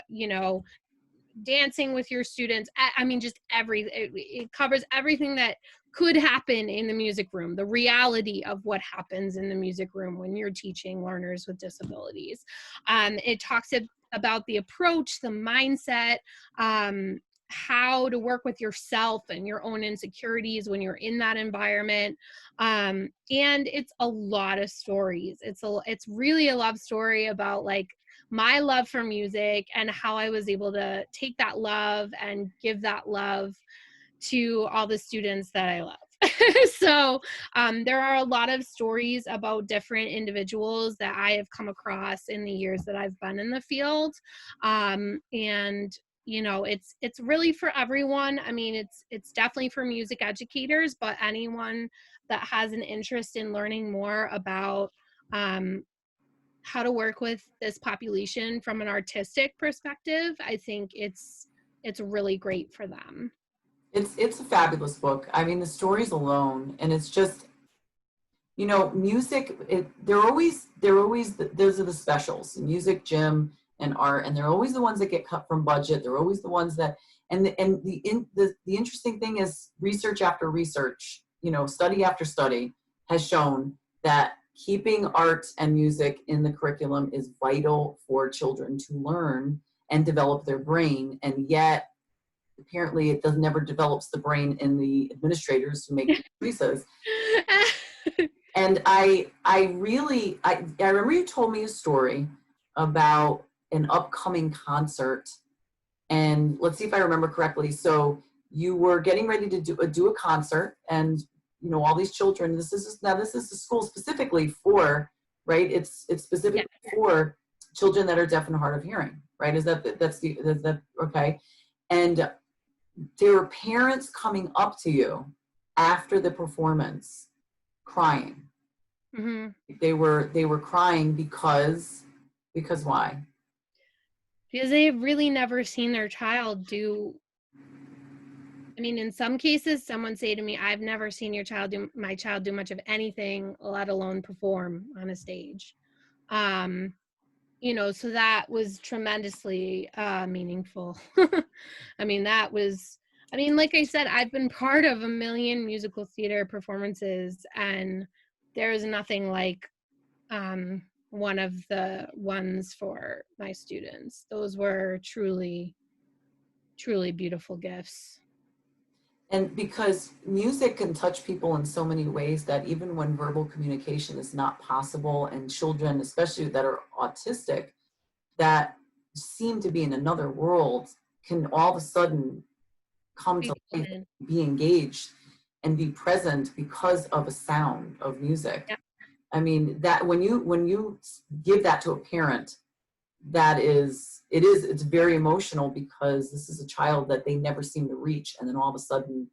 [SPEAKER 2] dancing with your students. I mean, just it covers everything that could happen in the music room, the reality of what happens in the music room when you're teaching learners with disabilities. It talks about the approach, the mindset, how to work with yourself and your own insecurities when you're in that environment. And it's a lot of stories. It's really a love story about like my love for music and how I was able to take that love and give that love to all the students that I love. So there are a lot of stories about different individuals that I have come across in the years that I've been in the field. And it's really for everyone. I mean, it's definitely for music educators, but anyone that has an interest in learning more about how to work with this population from an artistic perspective, I think it's really great for them.
[SPEAKER 1] It's a fabulous book. I mean, the stories alone, and it's just, music, those are the specials, music, gym, and art, and they're always the ones that get cut from budget. They're always the ones that, and the interesting thing is research after research, study after study has shown that keeping art and music in the curriculum is vital for children to learn and develop their brain, and yet apparently it never develops the brain in the administrators who make choices. And I remember you told me a story about an upcoming concert, and let's see if I remember correctly. So you were getting ready to do a concert, and all these children. This is the school specifically for, right? It's specifically for children that are deaf and hard of hearing, right? Is that okay? And there were parents coming up to you after the performance crying.
[SPEAKER 2] Mm-hmm.
[SPEAKER 1] They were crying because why?
[SPEAKER 2] Because they've really never seen their child do. I mean, in some cases, someone say to me, "I've never seen my child do much of anything, let alone perform on a stage." So that was tremendously meaningful. I mean, like I said, I've been part of a million musical theater performances, and there is nothing like one of the ones for my students. Those were truly, truly beautiful gifts.
[SPEAKER 1] And because music can touch people in so many ways that even when verbal communication is not possible, and children, especially that are autistic, that seem to be in another world, can all of a sudden come to life, be engaged, and be present because of a sound of music.
[SPEAKER 2] Yep.
[SPEAKER 1] I mean, that when you give that to a parent, it's very emotional, because this is a child that they never seem to reach, and then all of a sudden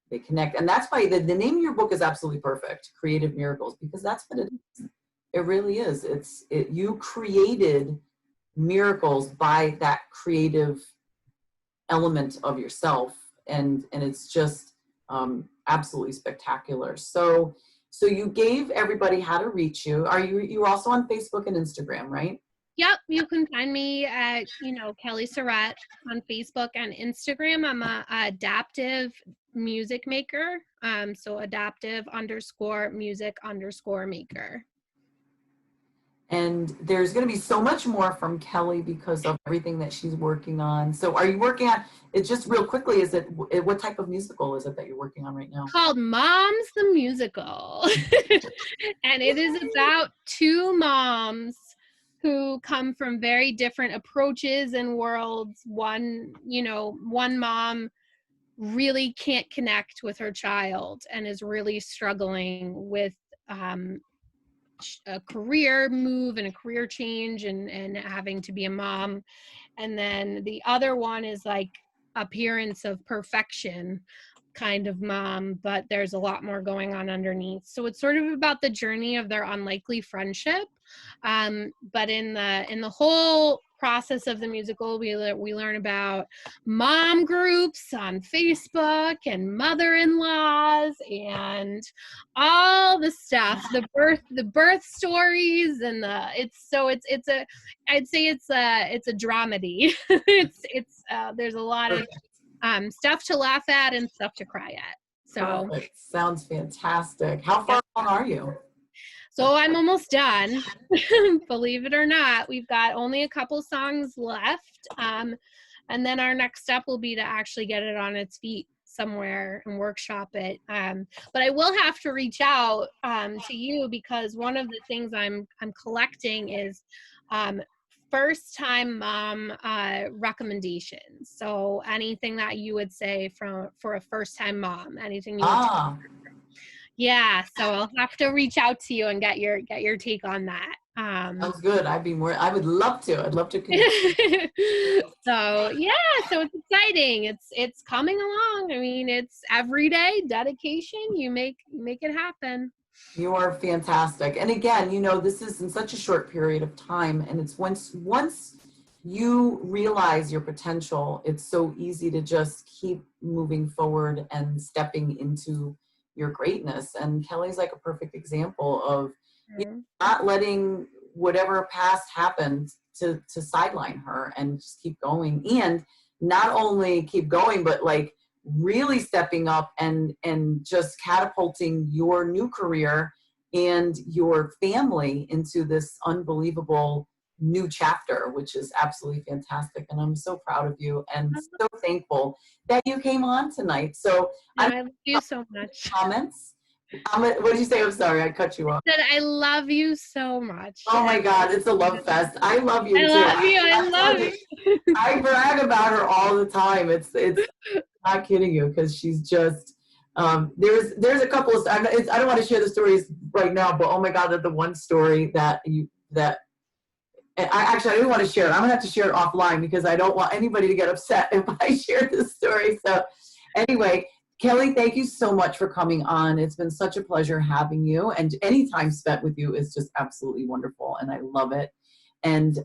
[SPEAKER 1] they connect. And that's why the name of your book is absolutely perfect, Creative Miracles, because that's what it is. It really is. You created miracles by that creative element of yourself, and it's just absolutely spectacular. So you gave everybody how to reach you. You're also on Facebook and Instagram, right?
[SPEAKER 2] Yep, you can find me at, Kelly Surette on Facebook and Instagram. I'm a adaptive music maker. So adaptive_music_maker.
[SPEAKER 1] And there's going to be so much more from Kelly because of everything that she's working on. So are you working on it? Just real quickly, what type of musical is it that you're working on right now?
[SPEAKER 2] Called Moms the Musical. And it is about two moms who come from very different approaches and worlds. One mom really can't connect with her child and is really struggling with a career move and a career change and having to be a mom. And then the other one is like appearance of perfection, kind of mom, but there's a lot more going on underneath. So it's sort of about the journey of their unlikely friendship. But in the whole process of the musical, we learn about mom groups on Facebook and mother-in-laws and all the stuff, the birth stories, and I'd say it's a dramedy. There's a lot of stuff to laugh at and stuff to cry at. So
[SPEAKER 1] it sounds fantastic. How far along are you?
[SPEAKER 2] So I'm almost done. Believe it or not, we've got only a couple songs left. And then our next step will be to actually get it on its feet somewhere and workshop it. But I will have to reach out to you, because one of the things I'm collecting is first time mom recommendations. So anything that you would say for a first time mom, anything you would yeah, so I'll have to reach out to you and get your take on that.
[SPEAKER 1] Sounds good. I would love to. I'd love to.
[SPEAKER 2] So yeah, so it's exciting. It's coming along. I mean, it's every day dedication. You make it happen.
[SPEAKER 1] You are fantastic. And again, this is in such a short period of time, and it's once you realize your potential, it's so easy to just keep moving forward and stepping into your greatness. And Kelly's like a perfect example of not letting whatever past happened to sideline her, and just keep going. And not only keep going, but like really stepping up and just catapulting your new career and your family into this unbelievable new chapter, which is absolutely fantastic. And I'm so proud of you and so thankful that you came on tonight. So
[SPEAKER 2] I love you so much.
[SPEAKER 1] Comments? What did you say? I'm sorry, I cut you off.
[SPEAKER 2] I said I love you so much.
[SPEAKER 1] Oh my God, it's a love fest. I love you too.
[SPEAKER 2] I love you.
[SPEAKER 1] I brag about her all the time. It's not kidding you, because she's just there's a couple of I don't want to share the stories right now, but oh my God, the one story that I didn't want to share it. I'm gonna have to share it offline, because I don't want anybody to get upset if I share this story. So anyway, Kelly, thank you so much for coming on. It's been such a pleasure having you, and any time spent with you is just absolutely wonderful, and I love it. And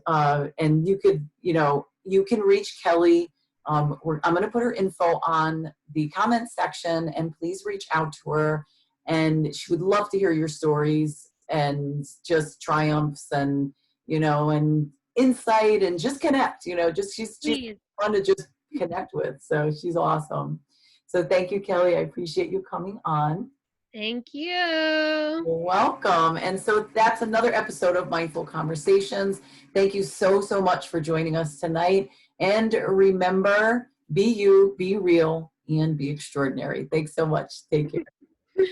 [SPEAKER 1] you could, you can reach Kelly. I'm going to put her info on the comment section, and please reach out to her. And she would love to hear your stories and just triumphs and, and insight, and just connect, she's fun to just connect with. So she's awesome. So thank you, Kelly. I appreciate you coming on.
[SPEAKER 2] Thank you.
[SPEAKER 1] You're welcome. And so that's another episode of Mindful Conversations. Thank you so much for joining us tonight. And remember, be you, be real, and be extraordinary. Thanks so much. Take care.